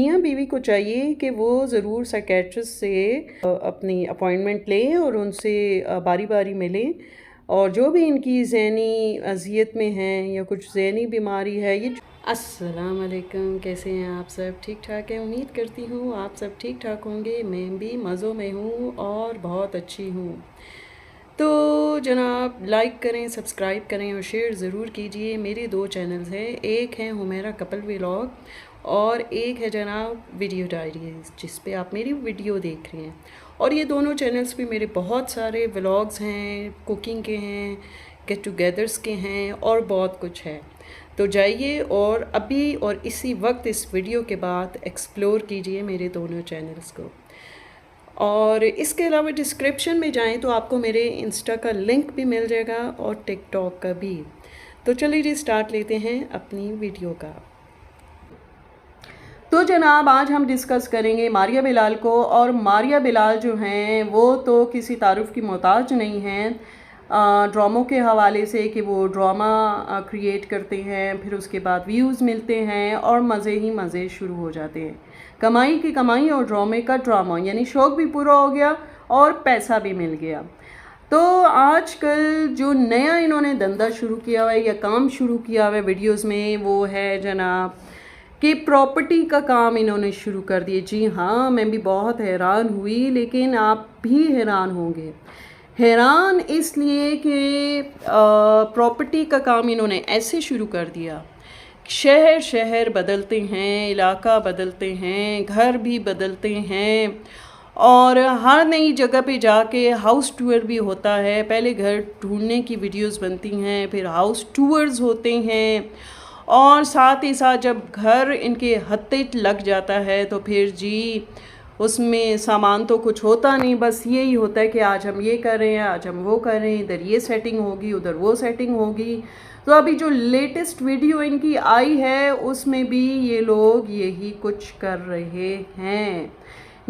मियाँ बीवी को चाहिए कि वो ज़रूर साइकेट्रिस्ट से अपनी अपॉइंटमेंट लें और उनसे बारी बारी मिलें, और जो भी इनकी ज़हनी अज़ियत में हैं या कुछ ज़हनी बीमारी है ये। अस्सलाम वालेकुम, कैसे हैं आप सब? ठीक ठाक हैं? उम्मीद करती हूँ आप सब ठीक ठाक होंगे। मैं भी मज़ों में हूँ और बहुत अच्छी हूँ। तो जनाब, लाइक करें, सब्सक्राइब करें और शेयर ज़रूर कीजिए। मेरे 2 चैनल्स हैं, एक है हुमैरा कपल व्लॉग और एक है जनाब वीडियो डायरीज़, जिस पे आप मेरी वीडियो देख रहे हैं। और ये दोनों चैनल्स पे मेरे बहुत सारे व्लॉग्स हैं, कुकिंग के हैं, गेट टुगेदर्स के हैं और बहुत कुछ है। तो जाइए और अभी और इसी वक्त इस वीडियो के बाद एक्सप्लोर कीजिए मेरे दोनों चैनल्स को। और इसके अलावा डिस्क्रिप्शन में जाएं तो आपको मेरे इंस्टा का लिंक भी मिल जाएगा और टिकटॉक का भी। तो चलिए जी, स्टार्ट लेते हैं अपनी वीडियो का। तो जनाब, आज हम डिस्कस करेंगे मारिया बिलाल को। और मारिया बिलाल जो हैं वो तो किसी तारुफ की मोहताज नहीं हैं। ड्रामों के हवाले से कि वो ड्रामा क्रिएट करते हैं, फिर उसके बाद व्यूज़ मिलते हैं और मज़े ही मज़े शुरू हो जाते हैं। कमाई की कमाई और ड्रामे का ड्रामा, यानी शौक़ भी पूरा हो गया और पैसा भी मिल गया। तो आजकल जो नया इन्होंने धंधा शुरू किया हुआ है या काम शुरू किया हुआ है वीडियोज़ में, वो है जनाब कि प्रॉपर्टी का काम इन्होंने शुरू कर दिए। जी हाँ, मैं भी बहुत हैरान हुई, लेकिन आप भी हैरान होंगे। हैरान इसलिए कि प्रॉपर्टी का काम इन्होंने ऐसे शुरू कर दिया। शहर शहर बदलते हैं, इलाका बदलते हैं, घर भी बदलते हैं और हर नई जगह पे जाके हाउस टूर भी होता है। पहले घर ढूंढने की वीडियोस बनती हैं, फिर हाउस टूर्स होते हैं और साथ ही साथ जब घर इनके हत्थे लग जाता है तो फिर जी उसमें सामान तो कुछ होता नहीं, बस यही होता है कि आज हम ये कर रहे हैं, आज हम वो कर रहे हैं, इधर ये सेटिंग होगी, उधर वो सेटिंग होगी। तो अभी जो लेटेस्ट वीडियो इनकी आई है उसमें भी ये लोग यही कुछ कर रहे हैं,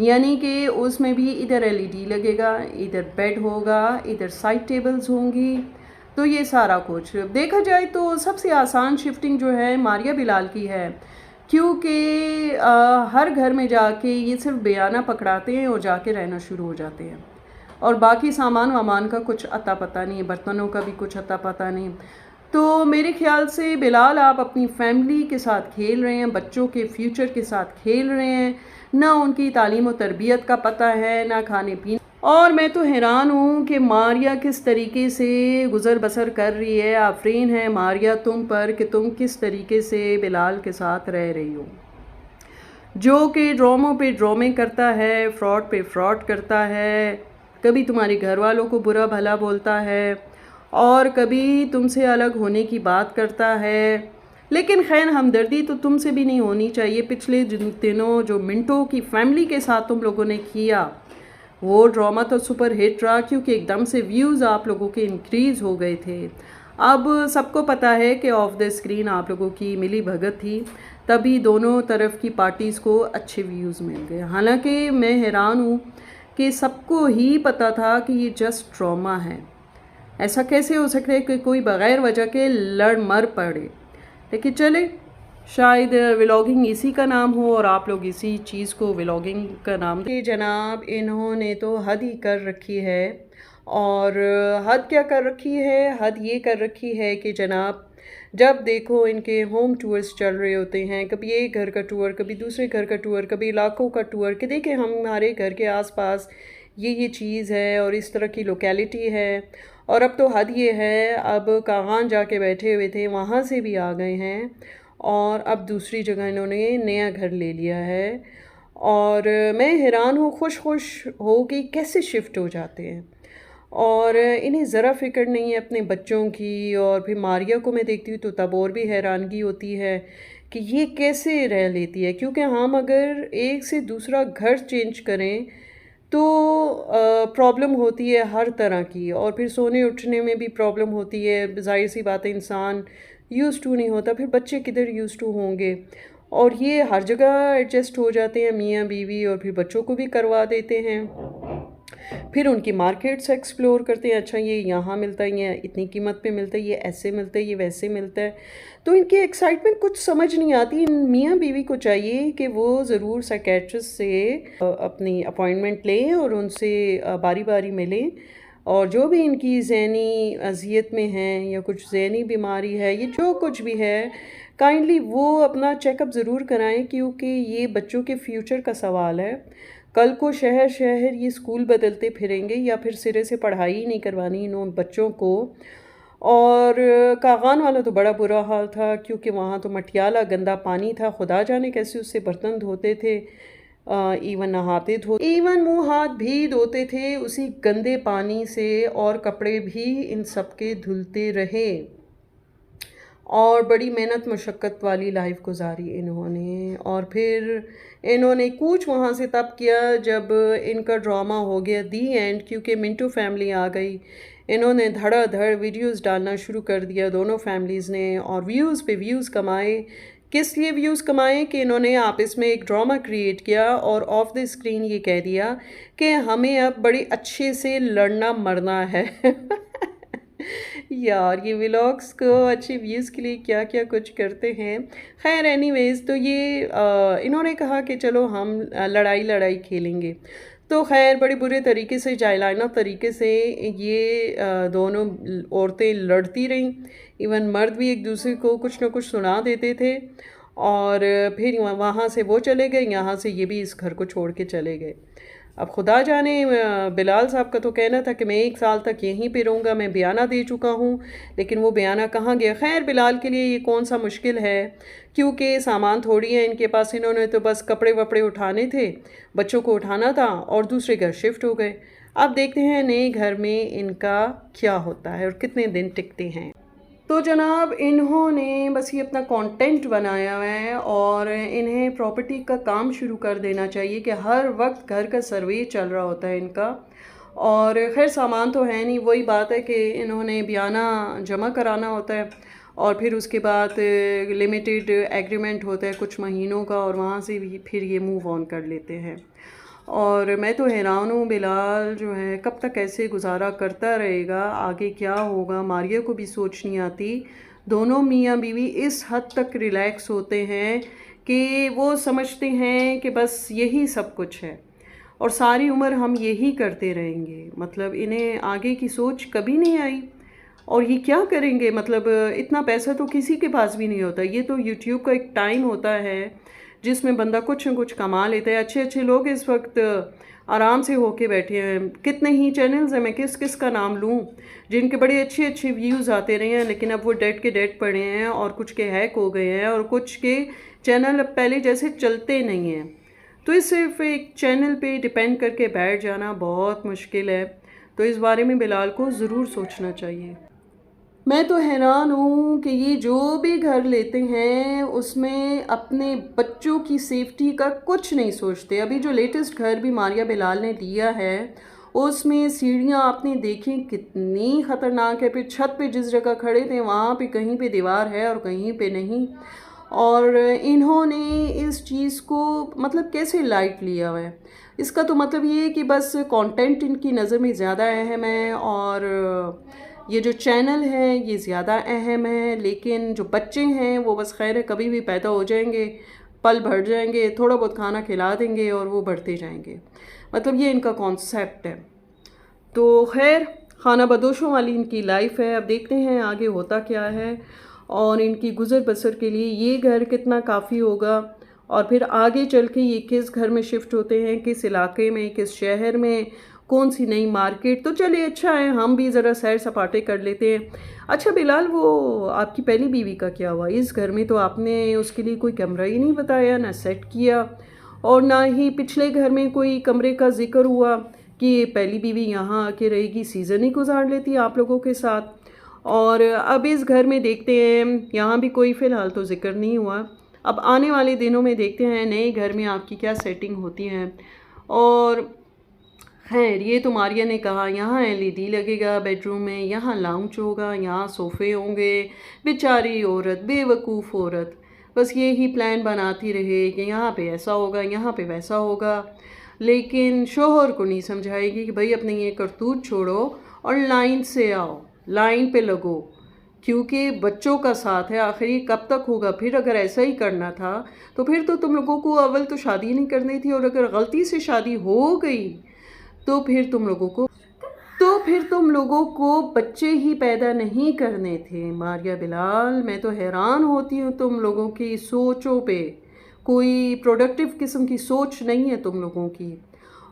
यानी कि उसमें भी इधर एलईडी लगेगा, इधर बेड होगा, इधर साइड टेबल्स होंगी। तो ये सारा कुछ देखा जाए तो सबसे आसान शिफ्टिंग जो है मारिया बिलाल की है, क्योंकि हर घर में जाके ये सिर्फ बयाना पकड़ाते हैं और जाके रहना शुरू हो जाते हैं और बाकी सामान वामान का कुछ अता पता नहीं है, बर्तनों का भी कुछ अता पता नहीं। तो मेरे ख्याल से बिलाल, आप अपनी फैमिली के साथ खेल रहे हैं, बच्चों के फ्यूचर के साथ खेल रहे हैं, ना उनकी तालीम और तरबियत का पता है, ना खाने पीने। और मैं तो हैरान हूँ कि मारिया किस तरीके से गुज़र बसर कर रही है। आफरीन है मारिया तुम पर कि तुम किस तरीके से बिलाल के साथ रह रही हो, जो कि ड्रामों पे ड्रामे करता है, फ्रॉड पे फ्रॉड करता है, कभी तुम्हारे घर वालों को बुरा भला बोलता है और कभी तुमसे अलग होने की बात करता है। लेकिन खैर, हमदर्दी तो तुमसे भी नहीं होनी चाहिए। पिछले दिनों जो मिंटो की फैमिली के साथ तुम लोगों ने किया, वो ड्रामा तो सुपर हिट रहा, क्योंकि एकदम से व्यूज़ आप लोगों के इंक्रीज़ हो गए थे। अब सबको पता है कि ऑफ द स्क्रीन आप लोगों की मिली भगत थी, तभी दोनों तरफ की पार्टीज़ को अच्छे व्यूज़ मिल गए। हालांकि मैं हैरान हूँ कि सबको ही पता था कि ये जस्ट ड्रामा है। ऐसा कैसे हो सकता है कि कोई बग़ैर वजह के लड़ मर पड़े। लेकिन चले, शायद व्लॉगिंग इसी का नाम हो और आप लोग इसी चीज़ को व्लॉगिंग का नाम दें। जनाब, इन्होंने तो हद ही कर रखी है। और हद क्या कर रखी है? हद ये कर रखी है कि जनाब, जब देखो इनके होम टूर्स चल रहे होते हैं, कभी एक घर का टूर, कभी दूसरे घर का टूर, कभी इलाकों का टूर, कि देखें हमारे घर के आसपास ये चीज़ है और इस तरह की लोकेलिटी है। और अब तो हद ये है, अब कहाँ जाके बैठे हुए थे वहाँ से भी आ गए हैं और अब दूसरी जगह इन्होंने नया घर ले लिया है। और मैं हैरान हूँ, खुश हो कि कैसे शिफ्ट हो जाते हैं और इन्हें ज़रा फ़िक्र नहीं है अपने बच्चों की। और फिर मारिया को मैं देखती हूँ तो तब और भी हैरानगी होती है कि ये कैसे रह लेती है, क्योंकि हम अगर एक से दूसरा घर चेंज करें तो प्रॉब्लम होती है हर तरह की, और फिर सोने उठने में भी प्रॉब्लम होती है। ज़ाहिर सी बात है, इंसान यूज़ टू नहीं होता, फिर बच्चे किधर यूज़ टू होंगे। और ये हर जगह एडजस्ट हो जाते हैं मियाँ बीवी और फिर बच्चों को भी करवा देते हैं। फिर उनकी मार्केट्स एक्सप्लोर करते हैं, अच्छा ये यहाँ मिलता है, ये इतनी कीमत पे मिलता है, ये ऐसे मिलता है, ये वैसे मिलता है। तो इनकी एक्साइटमेंट कुछ समझ नहीं आती। इन मियाँ बीवी को चाहिए कि वो ज़रूर साइकेट्रिस्ट से अपनी अपॉइंटमेंट लें और उनसे बारी बारी मिलें, और जो भी इनकी ज़हनी अज़ियत में हैं या कुछ ज़हनी बीमारी है, ये जो कुछ भी है, काइंडली वो अपना चेकअप ज़रूर कराएं, क्योंकि ये बच्चों के फ्यूचर का सवाल है। कल को शहर शहर ये स्कूल बदलते फिरेंगे या फिर सिरे से पढ़ाई ही नहीं करवानी इन बच्चों को। और कागान वाला तो बड़ा बुरा हाल था, क्योंकि वहाँ तो मटियाला गंदा पानी था, खुदा जाने कैसे उससे बर्तन धोते थे, इवन नहाते धोते, इवन मुंह हाथ भी धोते थे उसी गंदे पानी से, और कपड़े भी इन सब के धुलते रहे। और बड़ी मेहनत मशक्क़त वाली लाइफ गुजारी इन्होंने। और फिर इन्होंने कूच वहाँ से तब किया जब इनका ड्रामा हो गया दी एंड, क्योंकि मिंटू फैमिली आ गई। इन्होंने धड़ाधड़ वीडियोस डालना शुरू कर दिया दोनों फैमिलीज़ ने, और व्यूज़ पे व्यूज़ कमाए। किस लिए व्यूज़ कमाए कि इन्होंने आपस में एक ड्रामा क्रिएट किया और ऑफ द स्क्रीन ये कह दिया कि हमें अब बड़े अच्छे से लड़ना मरना है। यार ये व्लॉग्स को अच्छे व्यूज़ के लिए क्या क्या कुछ करते हैं। खैर एनीवेज, तो ये इन्होंने कहा कि चलो हम लड़ाई खेलेंगे। तो खैर बड़े बुरे तरीके से, जाइलाना तरीके से ये दोनों औरतें लड़ती रहीं। इवन मर्द भी एक दूसरे को कुछ ना कुछ सुना देते थे, और फिर वहाँ से वो चले गए, यहाँ से ये भी इस घर को छोड़ के चले गए। अब खुदा जाने, बिलाल साहब का तो कहना था कि मैं 1 साल तक यहीं पे रहूँगा, मैं बयाना दे चुका हूँ, लेकिन वो बयाना कहाँ गया। खैर बिलाल के लिए ये कौन सा मुश्किल है, क्योंकि सामान थोड़ी है इनके पास, इन्होंने तो बस कपड़े वपड़े उठाने थे, बच्चों को उठाना था और दूसरे घर शिफ्ट हो गए। अब देखते हैं नए घर में इनका क्या होता है और कितने दिन टिकते हैं। तो जनाब इन्होंने बस ये अपना कंटेंट बनाया हुआ है, और इन्हें प्रॉपर्टी का काम शुरू कर देना चाहिए कि हर वक्त घर का सर्वे चल रहा होता है इनका। और खैर सामान तो है नहीं, वही बात है कि इन्होंने बयाना जमा कराना होता है, और फिर उसके बाद लिमिटेड एग्रीमेंट होता है कुछ महीनों का, और वहाँ से भी फिर ये मूव ऑन कर लेते हैं। और मैं तो हैरान हूँ, बिलाल जो है कब तक ऐसे गुजारा करता रहेगा, आगे क्या होगा, मारिया को भी सोच नहीं आती। दोनों मियाँ बीवी इस हद तक रिलैक्स होते हैं कि वो समझते हैं कि बस यही सब कुछ है और सारी उम्र हम यही करते रहेंगे। मतलब इन्हें आगे की सोच कभी नहीं आई। और ये क्या करेंगे, मतलब इतना पैसा तो किसी के पास भी नहीं होता। ये तो यूट्यूब का एक टाइम होता है जिसमें बंदा कुछ न कुछ कमा लेता है। अच्छे अच्छे लोग इस वक्त आराम से होके बैठे हैं। कितने ही चैनल्स हैं, मैं किस किस का नाम लूँ, जिनके बड़े अच्छे अच्छे व्यूज़ आते रहे हैं, लेकिन अब वो डेट के डेट पड़े हैं, और कुछ के हैक हो गए हैं, और कुछ के चैनल अब पहले जैसे चलते नहीं हैं। तो इस सिर्फ एक चैनल पे डिपेंड करके बैठ जाना बहुत मुश्किल है। तो इस बारे में बिलाल को ज़रूर सोचना चाहिए। मैं तो हैरान हूँ कि ये जो भी घर लेते हैं उसमें अपने बच्चों की सेफ्टी का कुछ नहीं सोचते। अभी जो लेटेस्ट घर भी मारिया बिलाल ने लिया है उसमें सीढ़ियाँ आपने देखी कितनी ख़तरनाक है। फिर छत पे जिस जगह खड़े थे वहाँ पे कहीं पे दीवार है और कहीं पे नहीं। और इन्होंने इस चीज़ को मतलब कैसे लाइट लिया हुआ है। इसका तो मतलब ये है कि बस कंटेंट इनकी नज़र में ज़्यादा अहम है, और ये जो चैनल है ये ज़्यादा अहम है। लेकिन जो बच्चे हैं वो बस खैर है, कभी भी पैदा हो जाएंगे, पल भर जाएंगे, थोड़ा बहुत खाना खिला देंगे और वो बढ़ते जाएंगे। मतलब ये इनका कॉन्सेप्ट है। तो खैर खाना बदोशों वाली इनकी लाइफ है। अब देखते हैं आगे होता क्या है, और इनकी गुज़र बसर के लिए ये घर कितना काफ़ी होगा, और फिर आगे चल के ये किस घर में शिफ्ट होते हैं, किस इलाके में, किस शहर में, कौन सी नई मार्केट। तो चलिए अच्छा है, हम भी ज़रा सैर सपाटे कर लेते हैं। अच्छा बिलाल, वो आपकी पहली बीवी का क्या हुआ? इस घर में तो आपने उसके लिए कोई कमरा ही नहीं बताया, ना सेट किया, और ना ही पिछले घर में कोई कमरे का जिक्र हुआ कि पहली बीवी यहाँ आके रहेगी, सीज़न ही गुजार लेती आप लोगों के साथ। और अब इस घर में देखते हैं, यहाँ भी कोई फ़िलहाल तो जिक्र नहीं हुआ। अब आने वाले दिनों में देखते हैं नए घर में आपकी क्या सेटिंग होती है। और खैर ये तो मारिया ने कहा यहाँ एलईडी लगेगा बेडरूम में, यहाँ लाउंज होगा, यहाँ सोफ़े होंगे। बेचारी औरत, बेवकूफ़ औरत, बस ये ही प्लान बनाती रहे कि यहाँ पे ऐसा होगा, यहाँ पे वैसा होगा। लेकिन शोहर को नहीं समझाएगी कि भाई अपने ये करतूत छोड़ो और लाइन से आओ, लाइन पे लगो, क्योंकि बच्चों का साथ है। आखिर ये कब तक होगा? फिर अगर ऐसा ही करना था तो फिर तो तुम लोगों को अव्वल तो शादी नहीं करनी थी, और अगर गलती से शादी हो गई तो फिर तुम लोगों को बच्चे ही पैदा नहीं करने थे। मारिया बिलाल, मैं तो हैरान होती हूँ तुम लोगों की सोचों पे। कोई प्रोडक्टिव किस्म की सोच नहीं है तुम लोगों की।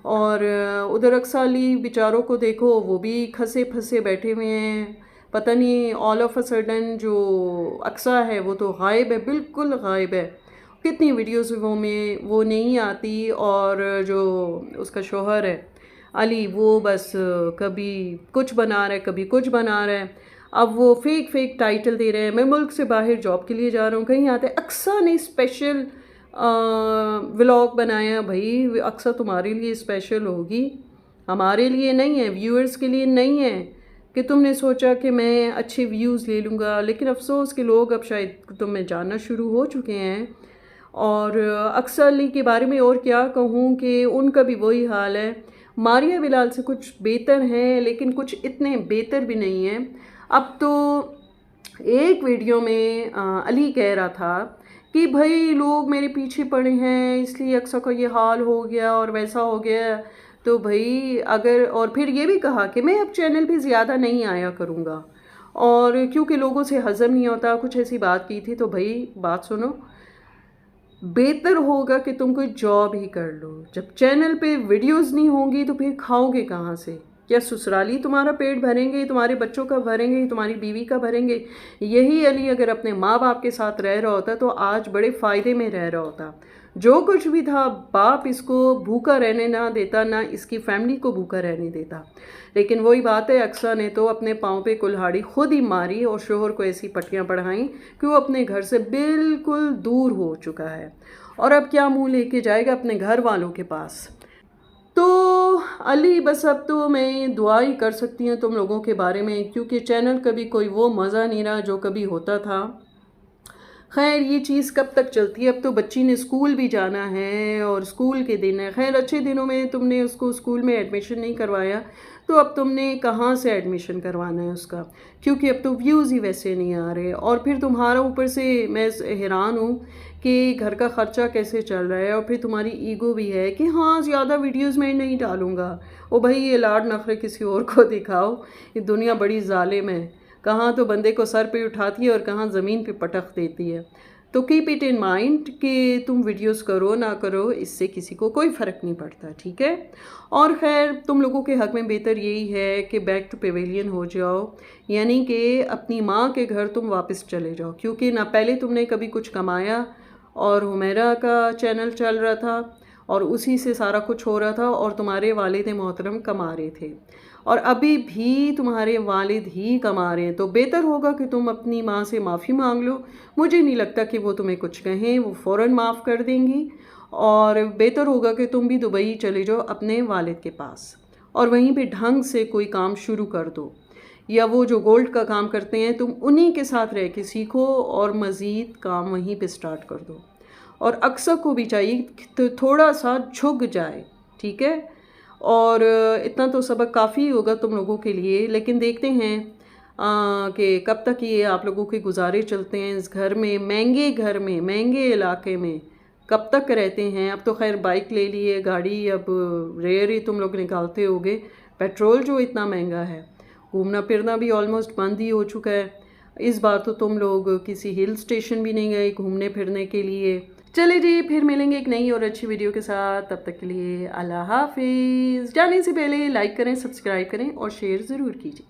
और उधर अक्सा अली बेचारों को देखो, वो भी खसे फंसे बैठे हुए हैं। पता नहीं ऑल ऑफ अ सडन जो अक्सा है वो तो गायब है, बिल्कुल गायब है। कितनी वीडियोस वो नहीं आती। और जो उसका शोहर है अली, वो बस कभी कुछ बना रहा है, कभी कुछ बना रहा है। अब वो फेक टाइटल दे रहे हैं, मैं मुल्क से बाहर जॉब के लिए जा रहा हूँ, कहीं आते हैं। अक्सा ने स्पेशल व्लॉग बनाया। भाई अक्सा तुम्हारे लिए स्पेशल होगी, हमारे लिए नहीं है, व्यूअर्स के लिए नहीं है कि तुमने सोचा कि मैं अच्छे व्यूज़ ले लूँगा। लेकिन अफसोस कि लोग अब शायद तुम्हें जानना शुरू हो चुके हैं। और अक्सा अली के बारे में और क्या कहूँ कि उनका भी वही हाल है। मारिया बिलाल से कुछ बेहतर हैं, लेकिन कुछ इतने बेहतर भी नहीं हैं। अब तो एक वीडियो में अली कह रहा था कि भाई लोग मेरे पीछे पड़े हैं, इसलिए अक्सा का ये हाल हो गया और वैसा हो गया। तो भाई अगर, और फिर ये भी कहा कि मैं अब चैनल पे ज़्यादा नहीं आया करूँगा, और क्योंकि लोगों से हज़म नहीं होता, कुछ ऐसी बात की थी। तो भाई बात सुनो, बेहतर होगा कि तुम कोई जॉब ही कर लो। जब चैनल पे वीडियोस नहीं होंगी तो फिर खाओगे कहाँ से? क्या ससुराली तुम्हारा पेट भरेंगे, तुम्हारे बच्चों का भरेंगे, तुम्हारी बीवी का भरेंगे? यही अली अगर अपने माँ बाप के साथ रह रहा होता तो आज बड़े फ़ायदे में रह रहा होता। जो कुछ भी था, बाप इसको भूखा रहने ना देता, ना इसकी फैमिली को भूखा रहने देता। लेकिन वही बात है, अक्सा ने तो अपने पाँव पे कुल्हाड़ी खुद ही मारी और शोहर को ऐसी पट्टियाँ पढ़ाई कि वो अपने घर से बिल्कुल दूर हो चुका है। और अब क्या मुंह लेके जाएगा अपने घर वालों के पास? तो अली, बस अब तो मैं दुआ ही कर सकती हूँ तुम लोगों के बारे में, क्योंकि चैनल कभी कोई वो मज़ा नहीं रहा जो कभी होता था। खैर ये चीज़ कब तक चलती है? अब तो बच्ची ने स्कूल भी जाना है और स्कूल के दिन है। खैर अच्छे दिनों में तुमने उसको स्कूल में एडमिशन नहीं करवाया, तो अब तुमने कहाँ से एडमिशन करवाना है उसका? क्योंकि अब तो व्यूज़ ही वैसे नहीं आ रहे। और फिर तुम्हारा ऊपर से मैं हैरान हूँ कि घर का ख़र्चा कैसे चल रहा है, और फिर तुम्हारी ईगो भी है कि हाँ ज़्यादा वीडियोज़ मैं नहीं डालूँगा। ओ भाई, ये लाड नखरे किसी और को दिखाओ। ये दुनिया बड़ी ज़ालिम है, कहाँ तो बंदे को सर पे उठाती है और कहाँ ज़मीन पे पटक देती है। तो कीप इट इन माइंड कि तुम वीडियोस करो ना करो, इससे किसी को कोई फ़र्क नहीं पड़ता, ठीक है? और ख़ैर तुम लोगों के हक़ में बेहतर यही है कि बैक टू पेवेलियन हो जाओ, यानी कि अपनी माँ के घर तुम वापस चले जाओ। क्योंकि ना पहले तुमने कभी कुछ कमाया, और हुमैरा का चैनल चल रहा था और उसी से सारा कुछ हो रहा था, और तुम्हारे वालिद मोहतरम कमा रहे थे, और अभी भी तुम्हारे वालिद ही कमा रहे हैं। तो बेहतर होगा कि तुम अपनी माँ से माफ़ी मांग लो। मुझे नहीं लगता कि वो तुम्हें कुछ कहें, वो फ़ौरन माफ़ कर देंगी। और बेहतर होगा कि तुम भी दुबई चले जाओ अपने वालिद के पास, और वहीं पे ढंग से कोई काम शुरू कर दो, या वो जो गोल्ड का काम करते हैं तुम उन्हीं के साथ रह के सीखो और मज़ीद काम वहीं पे स्टार्ट कर दो। और अक्सर को भी चाहिए तो थोड़ा सा झुक जाए, ठीक है? और इतना तो सबक काफ़ी होगा तुम लोगों के लिए। लेकिन देखते हैं कि कब तक ये आप लोगों के गुजारे चलते हैं इस घर में, महंगे इलाके में कब तक रहते हैं। अब तो खैर बाइक ले लिए, गाड़ी अब रेयर ही तुम लोग निकालते होगे। पेट्रोल जो इतना महंगा है, घूमना फिरना भी ऑलमोस्ट बंद ही हो चुका है। इस बार तो तुम लोग किसी हिल स्टेशन भी नहीं गए घूमने फिरने के लिए। चले जी, फिर मिलेंगे एक नई और अच्छी वीडियो के साथ। तब तक के लिए अल्लाह हाफिज़। जाने से पहले लाइक करें, सब्सक्राइब करें और शेयर ज़रूर कीजिए।